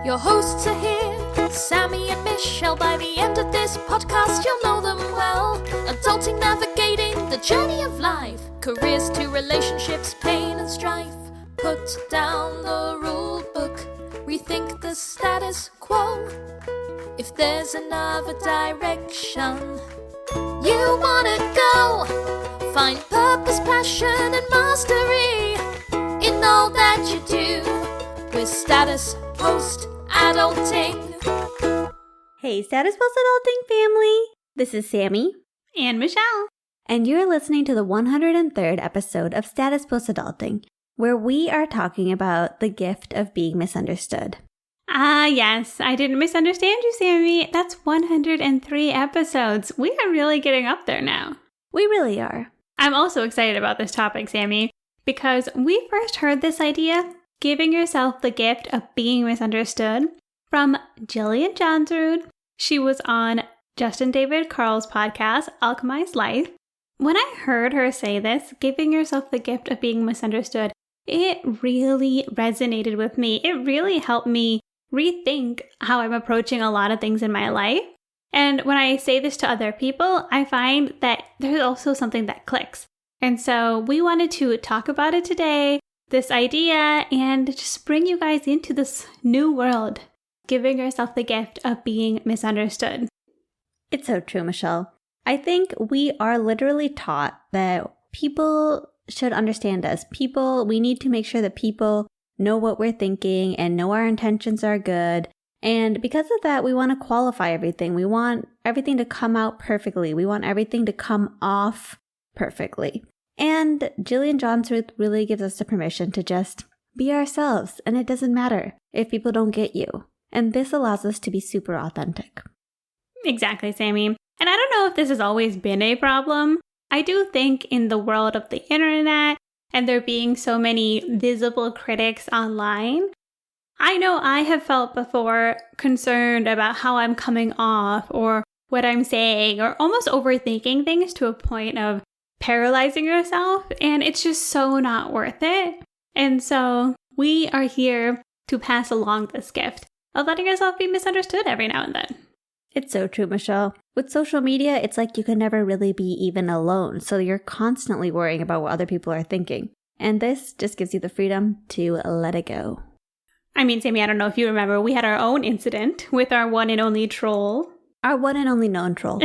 Your hosts are here, Sammie and Michelle. By the end of this podcast, you'll know them well. Adulting, navigating the journey of life. Careers to relationships, pain and strife. Put down the rule book, rethink the status quo. If there's another direction you wanna go, find purpose, passion and mastery in all that you do with Status Post Adulting. Hey, Status Post Adulting family! This is Sammie and Michelle, and you're listening to the 103rd episode of Status Post Adulting, where we are talking about the gift of being misunderstood. Yes, I didn't misunderstand you, Sammie. That's 103 episodes. We are really getting up there now. We really are. I'm also excited about this topic, Sammie, because we first heard this idea, giving yourself the gift of being misunderstood, from Jillian Johnsrud. She was on Justin David Carl's podcast, Alchemized Life. When I heard her say this, giving yourself the gift of being misunderstood, it really resonated with me. It really helped me rethink how I'm approaching a lot of things in my life. And when I say this to other people, I find that there's also something that clicks. And so we wanted to talk about it today, this idea, and just bring you guys into this new world, giving yourself the gift of being misunderstood. It's so true, Michelle. I think we are literally taught that people should understand us. We need to make sure that people know what we're thinking and know our intentions are good. And because of that, we want to qualify everything. We want everything to come out perfectly. We want everything to come off perfectly. And Jillian Johnsrud really gives us the permission to just be ourselves. And it doesn't matter if people don't get you. And this allows us to be super authentic. Exactly, Sammie. And I don't know if this has always been a problem. I do think in the world of the internet and there being so many visible critics online, I know I have felt before concerned about how I'm coming off or what I'm saying, or almost overthinking things to a point of paralyzing yourself. And it's just so not worth it. And so we are here to pass along this gift of letting yourself be misunderstood every now and then. It's so true, Michelle. With social media, it's like you can never really be even alone. So you're constantly worrying about what other people are thinking. And this just gives you the freedom to let it go. I mean, Sammie, I don't know if you remember, we had our own incident with our one and only troll. Our one and only known troll.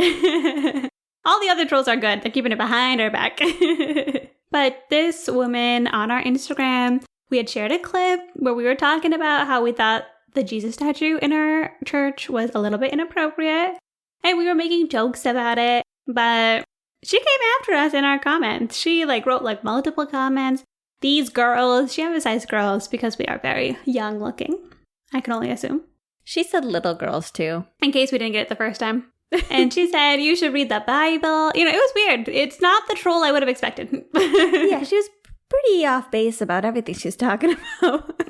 All the other trolls are good. They're keeping it behind our back. But this woman on our Instagram, we had shared a clip where we were talking about how we thought the Jesus statue in our church was a little bit inappropriate. And we were making jokes about it. But she came after us in our comments. She wrote multiple comments. These girls, she emphasized girls because we are very young looking. I can only assume. She said little girls too. In case we didn't get it the first time. And she said, you should read the Bible. You know, it was weird. It's not the troll I would have expected. Yeah, she was pretty off base about everything she was talking about.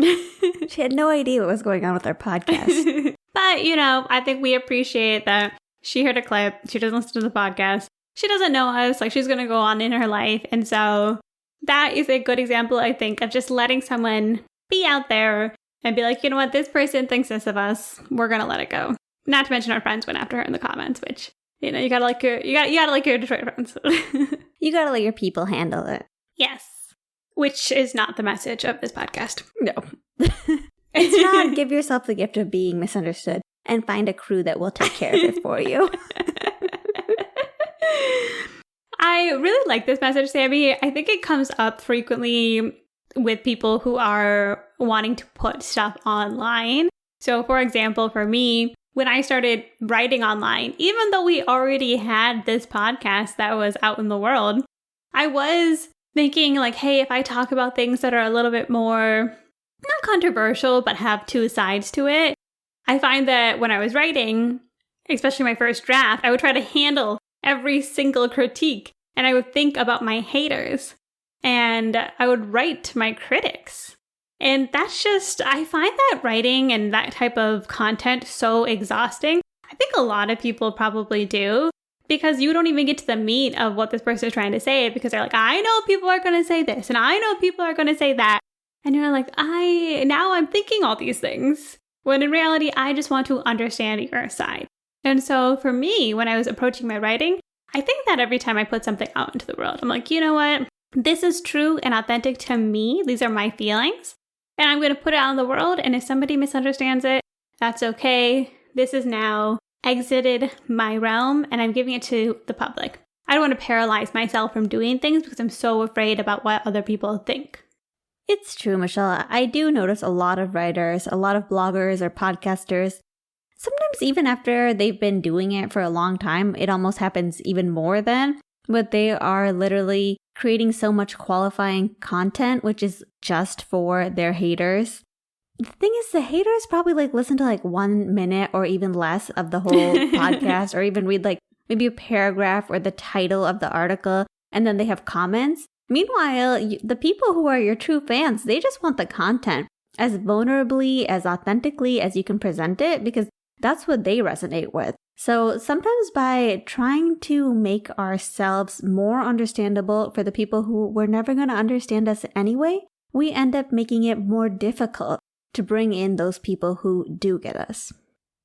She had no idea what was going on with our podcast. But, you know, I think we appreciate that she heard a clip. She doesn't listen to the podcast. She doesn't know us. She's going to go on in her life. And so that is a good example, I think, of just letting someone be out there and be like, you know what, this person thinks this of us. We're going to let it go. Not to mention our friends went after her in the comments, which, you know, you gotta like your Detroit friends. You gotta let your people handle it. Yes. Which is not the message of this podcast. No. It's not give yourself the gift of being misunderstood and find a crew that will take care of it for you. I really like this message, Sammie. I think it comes up frequently with people who are wanting to put stuff online. So, for example, for me, when I started writing online, even though we already had this podcast that was out in the world, I was thinking hey, if I talk about things that are a little bit more, not controversial, but have two sides to it, I find that when I was writing, especially my first draft, I would try to handle every single critique and I would think about my haters and I would write to my critics. And that's just, I find that writing and that type of content so exhausting. I think a lot of people probably do, because you don't even get to the meat of what this person is trying to say, because they're like, I know people are going to say this and I know people are going to say that. And you're like, I'm thinking all these things. when in reality, I just want to understand your side. And so for me, when I was approaching my writing, I think that every time I put something out into the world, I'm like, you know what? This is true and authentic to me. These are my feelings. And I'm going to put it out in the world. And if somebody misunderstands it, that's okay. This is now exited my realm and I'm giving it to the public. I don't want to paralyze myself from doing things because I'm so afraid about what other people think. It's true, Michelle. I do notice a lot of writers, a lot of bloggers or podcasters. Sometimes even after they've been doing it for a long time, it almost happens even more then. But they are literally creating so much qualifying content, which is just for their haters. The thing is, the haters probably listen to 1 minute or even less of the whole podcast, or even read maybe a paragraph or the title of the article, and then they have comments. Meanwhile, the people who are your true fans, they just want the content as vulnerably, as authentically as you can present it, because that's what they resonate with. So sometimes by trying to make ourselves more understandable for the people who were never going to understand us anyway, we end up making it more difficult to bring in those people who do get us.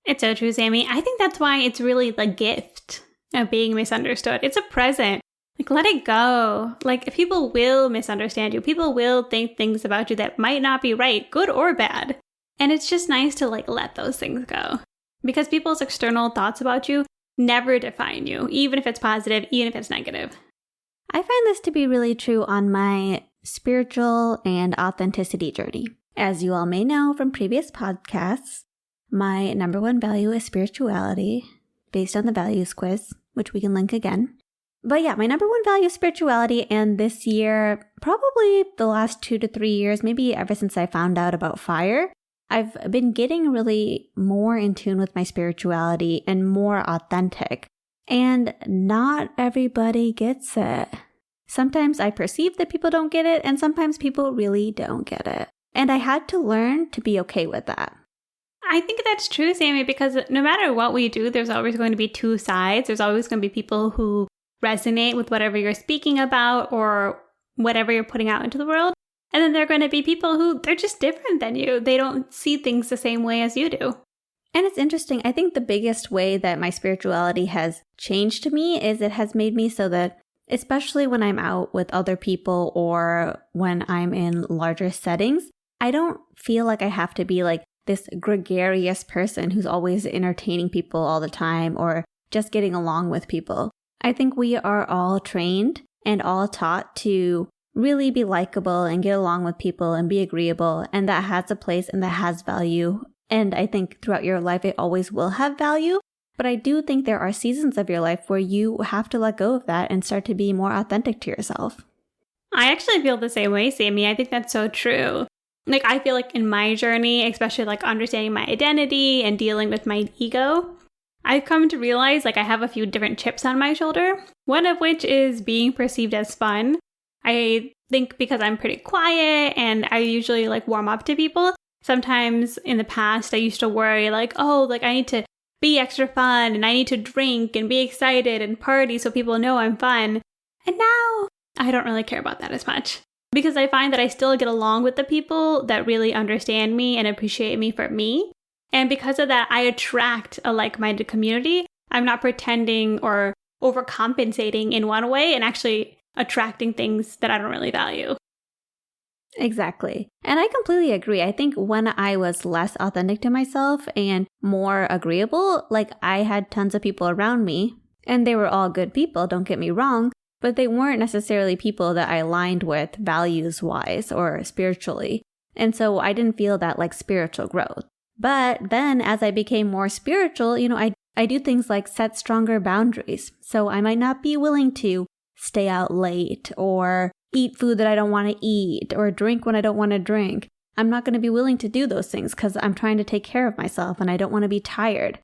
It's so true, Sammie. I think that's why it's really the gift of being misunderstood. It's a present. Let it go. People will misunderstand you. People will think things about you that might not be right, good or bad. And it's just nice to let those things go. Because people's external thoughts about you never define you, even if it's positive, even if it's negative. I find this to be really true on my spiritual and authenticity journey. As you all may know from previous podcasts, my number one value is spirituality, based on the values quiz, which we can link again. But yeah, my number one value is spirituality, and this year, probably the last 2 to 3 years, maybe ever since I found out about fire, I've been getting really more in tune with my spirituality and more authentic. And not everybody gets it. Sometimes I perceive that people don't get it, and sometimes people really don't get it. And I had to learn to be okay with that. I think that's true, Sammie, because no matter what we do, there's always going to be two sides. There's always going to be people who resonate with whatever you're speaking about or whatever you're putting out into the world. And then there are going to be people who they're just different than you. They don't see things the same way as you do. And it's interesting. I think the biggest way that my spirituality has changed to me is it has made me so that, especially when I'm out with other people or when I'm in larger settings, I don't feel like I have to be this gregarious person who's always entertaining people all the time or just getting along with people. I think we are all trained and all taught to really be likable and get along with people and be agreeable, and that has a place and that has value. And I think throughout your life, it always will have value. But I do think there are seasons of your life where you have to let go of that and start to be more authentic to yourself. I actually feel the same way, Sammie. I think that's so true. I feel in my journey, especially understanding my identity and dealing with my ego, I've come to realize I have a few different chips on my shoulder, one of which is being perceived as fun. I think because I'm pretty quiet and I usually warm up to people, sometimes in the past I used to worry I need to be extra fun and I need to drink and be excited and party so people know I'm fun. And now I don't really care about that as much because I find that I still get along with the people that really understand me and appreciate me for me. And because of that, I attract a like-minded community. I'm not pretending or overcompensating in one way and actually attracting things that I don't really value. Exactly. And I completely agree. I think when I was less authentic to myself and more agreeable, I had tons of people around me and they were all good people, don't get me wrong, but they weren't necessarily people that I aligned with values-wise or spiritually. And so I didn't feel that spiritual growth. But then as I became more spiritual, I do things like set stronger boundaries. So I might not be willing to stay out late or eat food that I don't want to eat or drink when I don't want to drink. I'm not going to be willing to do those things because I'm trying to take care of myself and I don't want to be tired.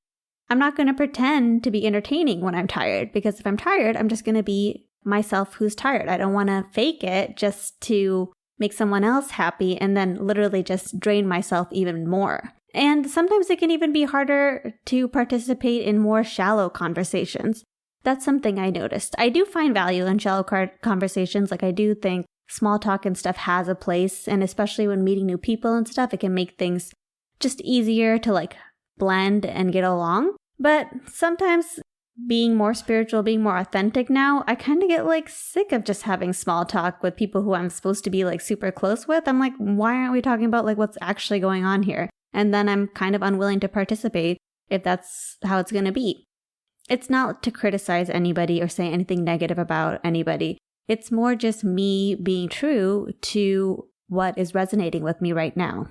I'm not going to pretend to be entertaining when I'm tired because if I'm tired, I'm just going to be myself who's tired. I don't want to fake it just to make someone else happy and then literally just drain myself even more. And sometimes it can even be harder to participate in more shallow conversations. That's something I noticed. I do find value in shallow conversations. I do think small talk and stuff has a place. And especially when meeting new people and stuff, it can make things just easier to like blend and get along. But sometimes being more spiritual, being more authentic now, I kind of get like sick of just having small talk with people who I'm supposed to be like super close with. I'm like, why aren't we talking about like what's actually going on here? And then I'm kind of unwilling to participate if that's how it's going to be. It's not to criticize anybody or say anything negative about anybody. It's more just me being true to what is resonating with me right now.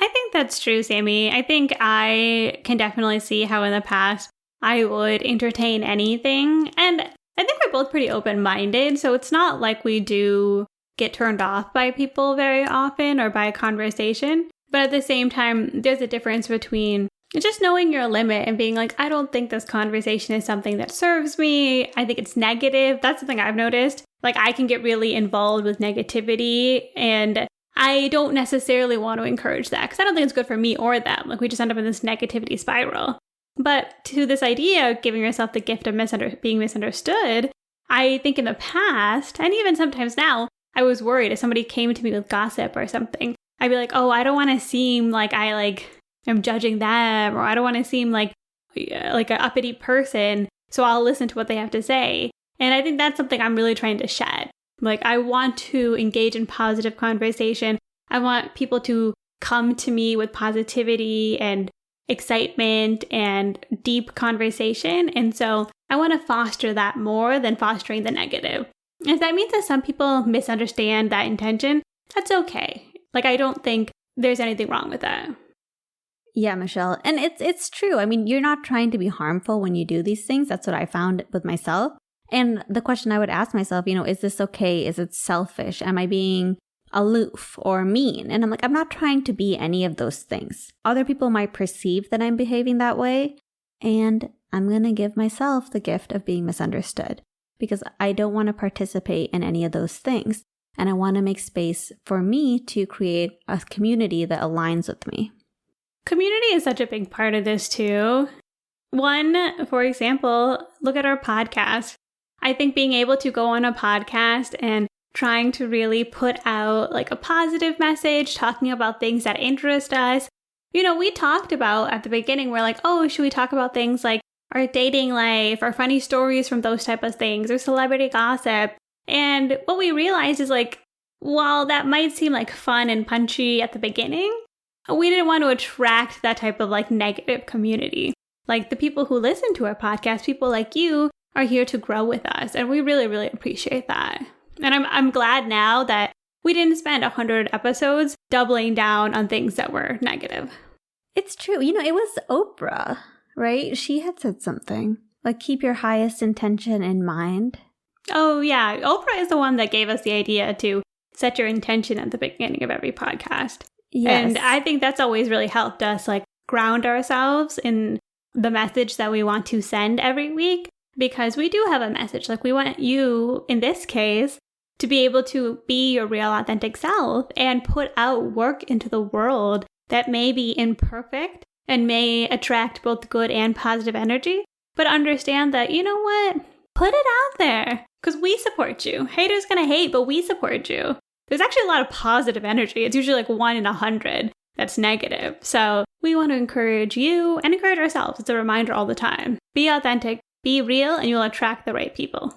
I think that's true, Sammie. I think I can definitely see how in the past I would entertain anything. And I think we're both pretty open-minded, so it's not like we do get turned off by people very often or by a conversation. But at the same time, there's a difference between just knowing your limit and being like, I don't think this conversation is something that serves me. I think it's negative. That's something I've noticed. Like, I can get really involved with negativity, and I don't necessarily want to encourage that because I don't think it's good for me or them. Like, we just end up in this negativity spiral. But to this idea of giving yourself the gift of being misunderstood, I think in the past, and even sometimes now, I was worried if somebody came to me with gossip or something, I'd be like, oh, I don't want to seem like I'm judging them, or I don't want to seem like an uppity person, so I'll listen to what they have to say. And I think that's something I'm really trying to shed. Like, I want to engage in positive conversation. I want people to come to me with positivity and excitement and deep conversation. And so I want to foster that more than fostering the negative. If that means that some people misunderstand that intention, that's okay. Like, I don't think there's anything wrong with that. Yeah, Michelle. And it's true. I mean, you're not trying to be harmful when you do these things. That's what I found with myself. And the question I would ask myself, is this okay? Is it selfish? Am I being aloof or mean? And I'm like, I'm not trying to be any of those things. Other people might perceive that I'm behaving that way. And I'm going to give myself the gift of being misunderstood because I don't want to participate in any of those things. And I want to make space for me to create a community that aligns with me. Community is such a big part of this too. One, for example, look at our podcast. I think being able to go on a podcast and trying to really put out like a positive message, talking about things that interest us. We talked about at the beginning, we're like, oh, should we talk about things like our dating life or funny stories from those type of things or celebrity gossip? And what we realized is like, while that might seem like fun and punchy at the beginning, we didn't want to attract that type of like negative community. Like the people who listen to our podcast, people like you, are here to grow with us. And we really, really appreciate that. And I'm glad now that we didn't spend 100 episodes doubling down on things that were negative. It's true. It was Oprah, right? She had said something like, keep your highest intention in mind. Oh, yeah. Oprah is the one that gave us the idea to set your intention at the beginning of every podcast. Yes. And I think that's always really helped us like ground ourselves in the message that we want to send every week, because we do have a message. Like, we want you, in this case, to be able to be your real authentic self and put out work into the world that may be imperfect and may attract both good and positive energy, but understand that, you know what? Put it out there because we support you. Haters gonna hate, but we support you. There's actually a lot of positive energy. It's usually like 1 in 100 that's negative. So we want to encourage you and encourage ourselves. It's a reminder all the time. Be authentic, be real, and you'll attract the right people.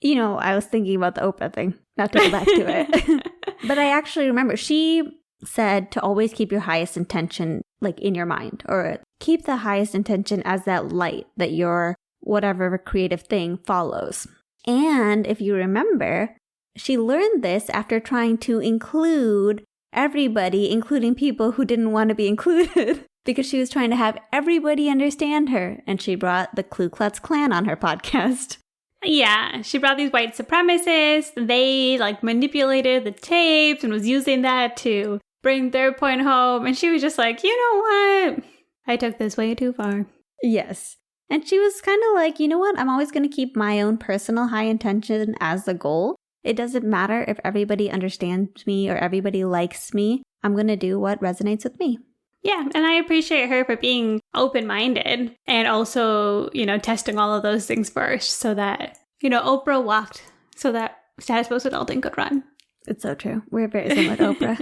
I was thinking about the Oprah thing, not to go back to it. But I actually remember she said to always keep your highest intention like in your mind, or keep the highest intention as that light that your whatever creative thing follows. And if you remember, she learned this after trying to include everybody, including people who didn't want to be included, because she was trying to have everybody understand her. And she brought the Ku Klux Klan on her podcast. Yeah, she brought these white supremacists. They like manipulated the tapes and was using that to bring their point home. And she was just like, you know what? I took this way too far. Yes. And she was kind of like, you know what? I'm always going to keep my own personal high intention as the goal. It doesn't matter if everybody understands me or everybody likes me. I'm going to do what resonates with me. Yeah, and I appreciate her for being open-minded and also, testing all of those things first so that, Oprah walked so that Status Post Adulting could run. It's so true. We're very similar to Oprah.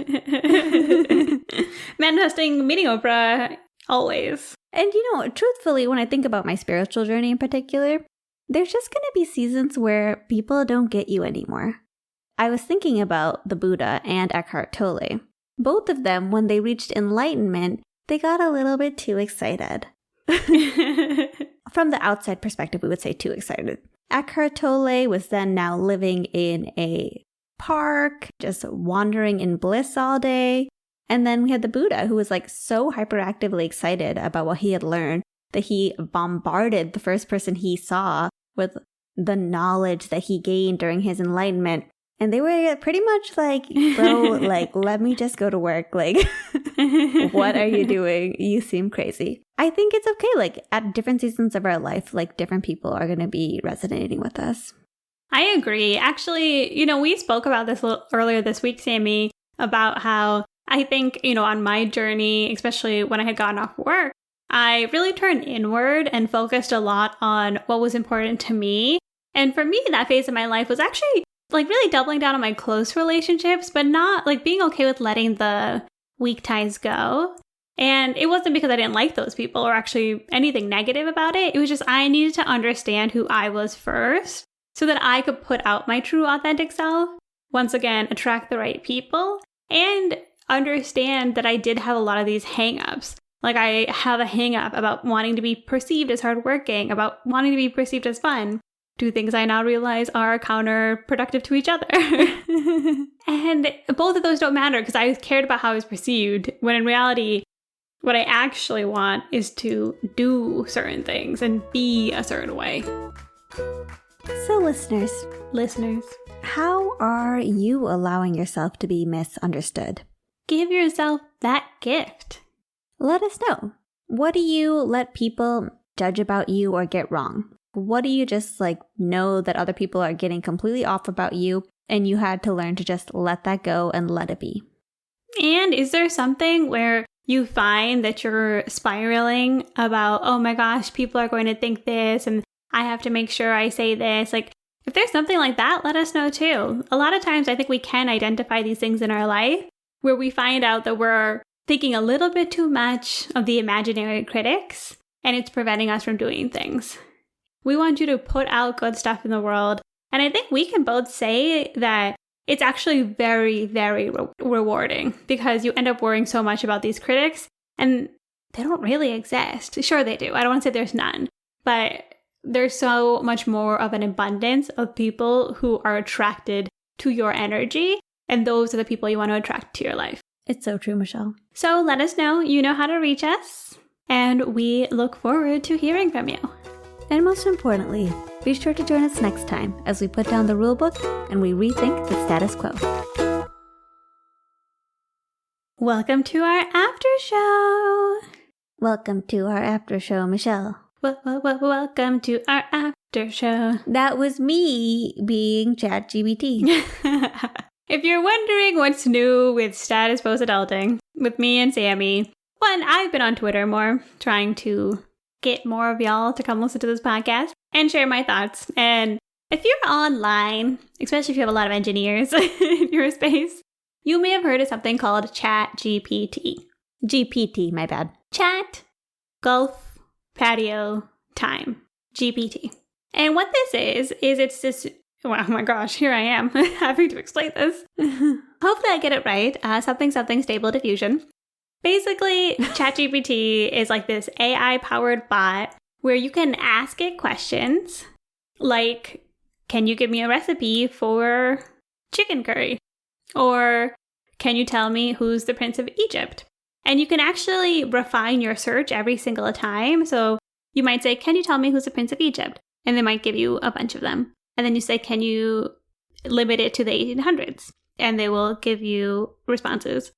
manifesting meeting Oprah always. And truthfully, when I think about my spiritual journey in particular, there's just going to be seasons where people don't get you anymore. I was thinking about the Buddha and Eckhart Tolle. Both of them, when they reached enlightenment, they got a little bit too excited. From the outside perspective, we would say too excited. Eckhart Tolle was then now living in a park, just wandering in bliss all day. And then we had the Buddha, who was like so hyperactively excited about what he had learned that he bombarded the first person he saw with the knowledge that he gained during his enlightenment. And they were pretty much like, bro, like, let me just go to work. Like, what are you doing? You seem crazy. I think it's okay. Like, at different seasons of our life, like, different people are going to be resonating with us. I agree. Actually, we spoke about this earlier this week, Sammie, about how I think, on my journey, especially when I had gotten off work, I really turned inward and focused a lot on what was important to me. And for me, that phase of my life was actually like really doubling down on my close relationships, but not like being okay with letting the weak ties go. And it wasn't because I didn't like those people or actually anything negative about it. It was just I needed to understand who I was first so that I could put out my true authentic self. Once again, attract the right people and understand that I did have a lot of these hangups. Like I have a hang-up about wanting to be perceived as hardworking, about wanting to be perceived as fun. Two things I now realize are counterproductive to each other. And both of those don't matter because I cared about how I was perceived, when in reality, what I actually want is to do certain things and be a certain way. So listeners, how are you allowing yourself to be misunderstood? Give yourself that gift. Let us know. What do you let people judge about you or get wrong? What do you just know that other people are getting completely off about you and you had to learn to just let that go and let it be? And is there something where you find that you're spiraling about, oh my gosh, people are going to think this and I have to make sure I say this? Like, if there's something like that, let us know too. A lot of times I think we can identify these things in our life where we find out that we're thinking a little bit too much of the imaginary critics and it's preventing us from doing things. We want you to put out good stuff in the world. And I think we can both say that it's actually very, very rewarding because you end up worrying so much about these critics and they don't really exist. Sure, they do. I don't want to say there's none, but there's so much more of an abundance of people who are attracted to your energy. And those are the people you want to attract to your life. It's so true, Michelle. So let us know. You know how to reach us. And we look forward to hearing from you. And most importantly, be sure to join us next time as we put down the rulebook and we rethink the status quo. Welcome to our after show. Welcome to our after show, Michelle. Welcome to our after show. That was me being ChatGPT. If you're wondering what's new with Status Post Adulting with me and Sammie, one, I've been on Twitter more, trying to get more of y'all to come listen to this podcast and share my thoughts. And if you're online, especially if you have a lot of engineers in your space, you may have heard of something called ChatGPT. GPT, my bad. Chat, golf, patio, time. GPT. And what this is it's this... Oh my gosh, here I am having to explain this. Hopefully I get it right. Something stable diffusion. Basically, ChatGPT is like this AI-powered bot where you can ask it questions like, can you give me a recipe for chicken curry? Or can you tell me who's the Prince of Egypt? And you can actually refine your search every single time. So you might say, can you tell me who's the Prince of Egypt? And they might give you a bunch of them. And then you say, can you limit it to the 1800s? And they will give you responses.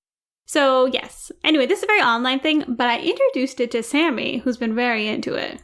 So yes. Anyway, this is a very online thing, but I introduced it to Sammie, who's been very into it.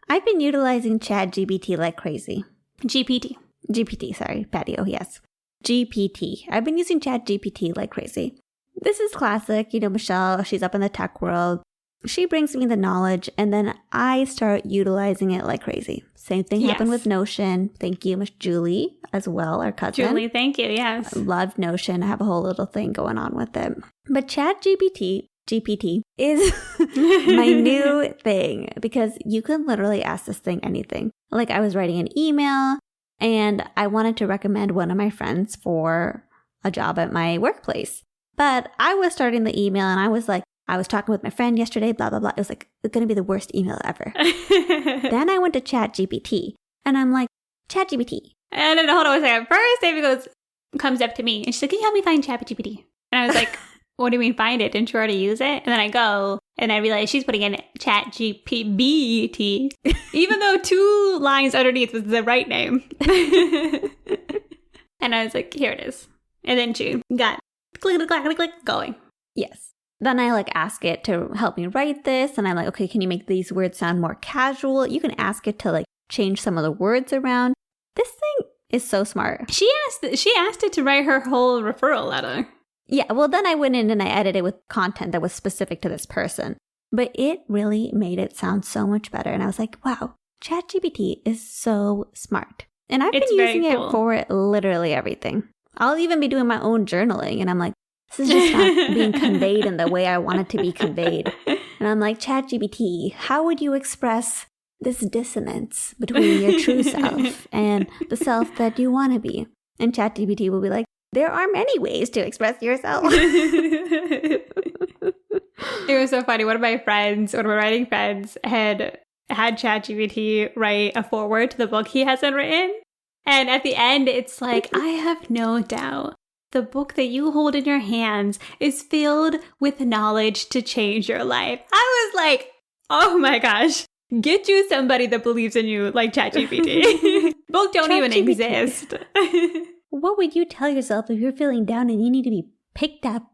I've been utilizing ChatGPT like crazy. GPT, sorry. Patio, yes. GPT. I've been using ChatGPT like crazy. This is classic. Michelle, she's up in the tech world. She brings me the knowledge, and then I start utilizing it like crazy. Same thing happened with Notion. Thank you, Miss Julie, as well, our cousin. Julie, thank you, yes. I love Notion. I have a whole little thing going on with it. But ChatGPT GPT is my new thing because you can literally ask this thing anything. Like I was writing an email and I wanted to recommend one of my friends for a job at my workplace. But I was starting the email and I was like, I was talking with my friend yesterday, blah, blah, blah. It was like, it's going to be the worst email ever. Then I went to ChatGPT and I'm like, ChatGPT. And then hold on a second. First, David comes up to me and she's like, can you help me find ChatGPT? And I was like, what do you mean find it? Didn't you already use it? And then I go and I realize she's putting in ChatGPT, even though 2 lines underneath was the right name. And I was like, here it is. And then she got click, click, click, click, click, going. Yes. Then I like ask it to help me write this. And I'm like, okay, can you make these words sound more casual? You can ask it to like change some of the words around. This thing is so smart. She asked it to write her whole referral letter. Yeah, well, then I went in and I edited with content that was specific to this person. But it really made it sound so much better. And I was like, wow, ChatGPT is so smart. And I've been using it for literally everything. I'll even be doing my own journaling. And I'm like, this is just not being conveyed in the way I want it to be conveyed. And I'm like, ChatGPT, how would you express this dissonance between your true self and the self that you want to be? And ChatGPT will be like, there are many ways to express yourself. It was so funny. One of my writing friends had ChatGPT write a foreword to the book he hasn't written. And at the end, it's like, I have no doubt the book that you hold in your hands is filled with knowledge to change your life. I was like, oh my gosh, get you somebody that believes in you like ChatGPT. Book don't even exist. What would you tell yourself if you're feeling down and you need to be picked up?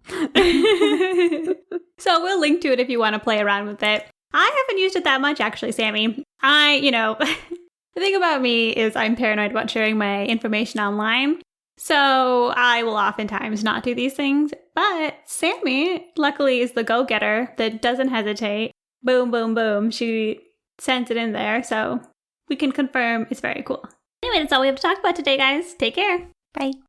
So we'll link to it if you want to play around with it. I haven't used it that much, actually, Sammie. The thing about me is I'm paranoid about sharing my information online. So I will oftentimes not do these things. But Sammie, luckily, is the go-getter that doesn't hesitate. Boom, boom, boom. She sends it in there. So we can confirm it's very cool. Anyway, that's all we have to talk about today, guys. Take care. Bye.